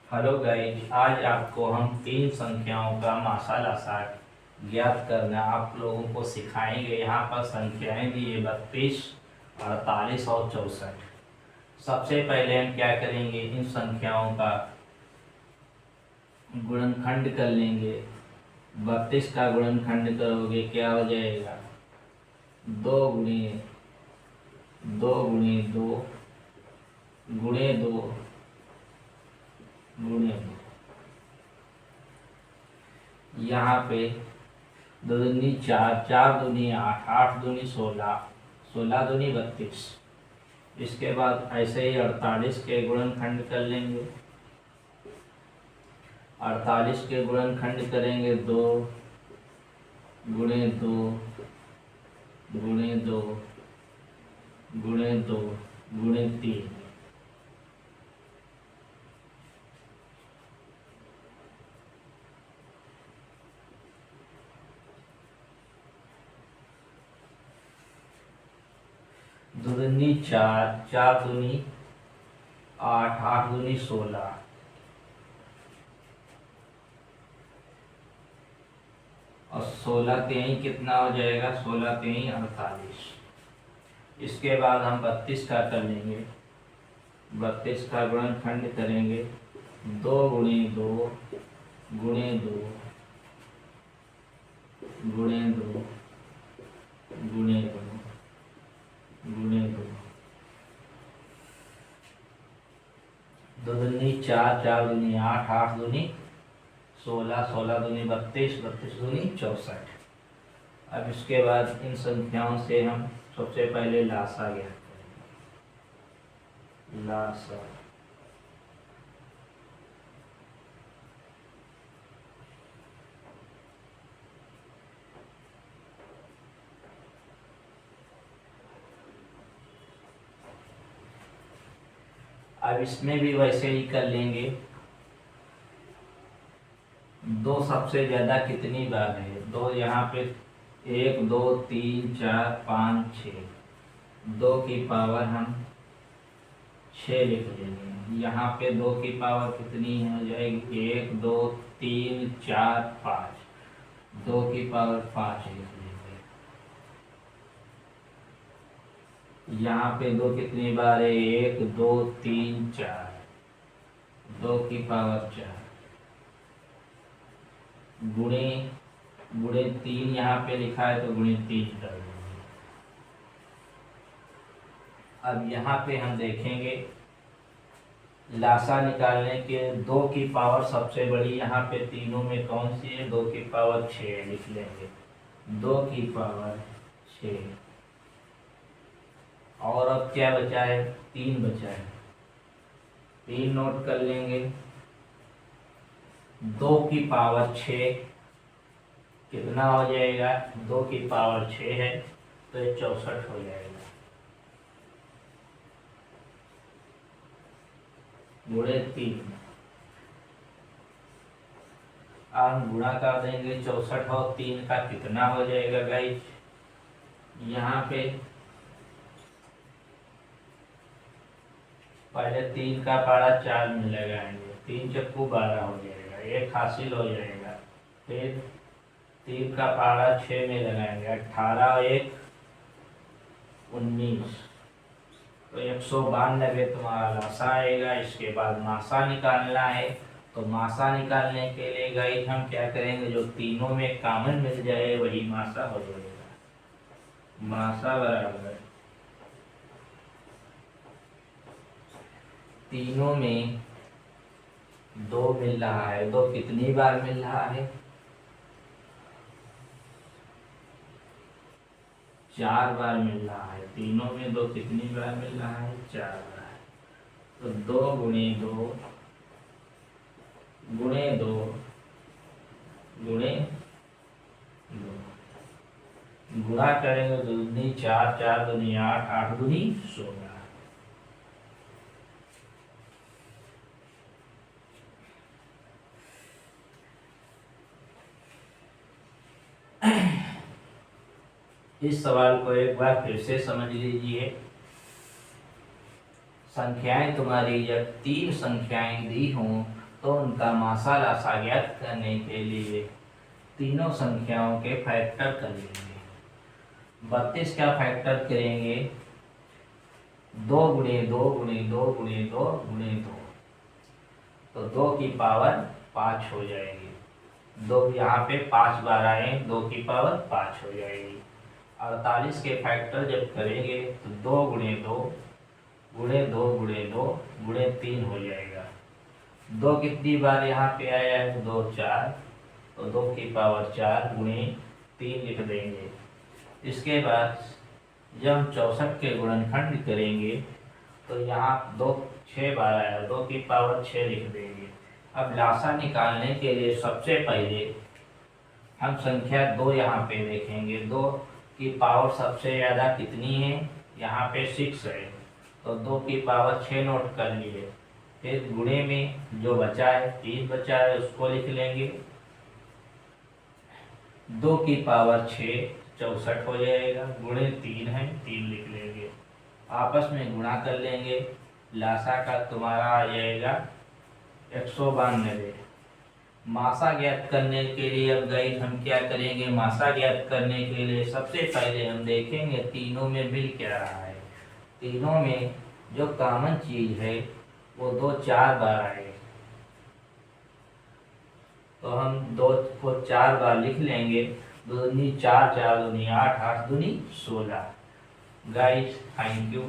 Hello guys, आज आपको हम तीन संख्याओं का माशाल्लाह साठ ज्ञात करना आप लोगों को सिखाएंगे। यहाँ पर संख्याएं दी है 32, 48 और 64। सबसे पहले हम क्या करेंगे, इन संख्याओं का गुणनखंड कर लेंगे। 32 का गुणनखंड करोगे क्या हो जाएगा, दो गुणे दो गुणे दो गुणे दो गुणे दो। यहाँ पे दो दूनी चार, चार दूनी आठ, आठ दूनी 16, 16 दूनी 32। इसके बाद ऐसे ही 48 के गुणनखंड कर लेंगे। 48 के गुणनखंड करेंगे दो गुणे दो गुणे दो गुणे दो गुणे तीन। दो दूनी चार, चार दूनी आठ, आठ दूनी 16 और 16 तेई कितना हो जाएगा, 16 तेई 48। इसके बाद हम 32 का कर लेंगे। 32 का गुणनखंड करेंगे दो गुणे दो गुणे दो गुणे दो गुणे दो गुणे दो। दो दूनी चार, चार दूनी आठ, आठ दूनी 16, 16 दूनी 32, 32 दूनी 64। अब इसके बाद इन संख्याओं से हम सबसे पहले लासा ज्ञात करेंगे। लासा अब इसमें भी वैसे ही कर लेंगे। दो सबसे ज्यादा कितनी बार है, दो यहाँ पे 1 2 3 4 5 6, 2 की पावर हम 6 लिख लेंगे। यहाँ पे 2 की पावर कितनी हो जाएगी, 1 2 3 4 5, 2 की पावर 5 लिख लेंगे। यहाँ पे 2 कितनी बार है, 1 2 3 4, 2 की पावर 4 गुणे गुणे 3 यहाँ पे लिखा है तो गुणे 3 कर देंगे। अब यहाँ पे हम देखेंगे लासा निकालने के 2 की पावर सबसे बड़ी यहाँ पे तीनों में कौन सी है, 2 की पावर 6 लिख लेंगे। 2 की पावर 6 और अब क्या बचा है, 3 बचा है, 3 नोट कर लेंगे। 2 की पावर 6 कितना हो जाएगा, 2 की पावर 6 है तो ये 64 हो जाएगा। गुणे 3, अब हम गुणा कर देंगे 64 और 3 का कितना हो जाएगा गाइस। यहाँ पे पहले 3 का पारा 4 में लगाएंगे, 3 चक्कू 12 हो जाएगा, 1 हासिल हो जाएगा। फिर 3 का पारा 6 में लगाएंगे, 18 और 1 19, तो 192 तुम्हारा लासा आएगा। इसके बाद मासा निकालना है, तो मासा निकालने के लिए गाइस हम क्या करेंगे, जो तीनों में कॉमन मिल जाए वही मासा हो जाएगा। मासा बराबर तीनों में 2 मिल रहा है, 2 कितनी बार मिल रहा है, 4 बार मिल रहा है। तीनों में 2 कितनी बार मिल रहा है, 4 बार। तो 2 गुणे 2 गुणे 2 गुणे 2 गुणा करेंगे, 2 दूनी 4, 4 दूनी 8, 8 दूनी 16। इस सवाल को एक बार फिर से समझ लीजिए। संख्याएं तुम्हारी जब 3 संख्याएं दी हों तो उनका मासा लासा ज्ञात करने के लिए तीनों संख्याओं के फैक्टर कर लेंगे। 32 का फैक्टर करेंगे 2 गुणे 2 गुणे 2 गुणे 2 गुणे 2, तो 2 की पावर 5 हो जाएगी। 2 यहाँ पे 5 बार आए, 2 की पावर 5 हो जाएगी। 48 के फैक्टर जब करेंगे तो 2 गुणे 2 गुणे 2 गुणे 2 गुणे 3 हो जाएगा। 2 कितनी बार यहाँ पे आया है? 2 4, तो 2 की पावर 4 गुणे 3 लिख देंगे। इसके बाद जब हम 64 के गुणनखंड करेंगे तो यहाँ 2 6 बार आया, 2 की पावर 6 लिख देंगे। अब लासा निकालने के लिए सबसे पहले हम संख्या 2 यहाँ पे देखेंगे। 2 की पावर सबसे ज़्यादा कितनी है? यहाँ पे 6 है, तो 2 की पावर 6 नोट कर लिए। फिर गुणे में जो बचा है 3 बचा है उसको लिख लेंगे। 2 की पावर 6 64 हो जाएगा, गुणे 3 है 3 लिख लेंगे। आपस में गुणा कर लेंगे, लासा का तुम्हारा आ जाएगा 192। मासा ज्ञात करने के लिए अब गाइस हम क्या करेंगे? मासा ज्ञात करने के लिए सबसे पहले हम देखेंगे तीनों में मिल क्या रहा है। तीनों में जो कॉमन चीज है वो 2 4 बार आए, तो हम 2 को 4 बार लिख लेंगे। 2 दूनी 4 4 दूनी 8 8 दूनी 16। Guys thank you.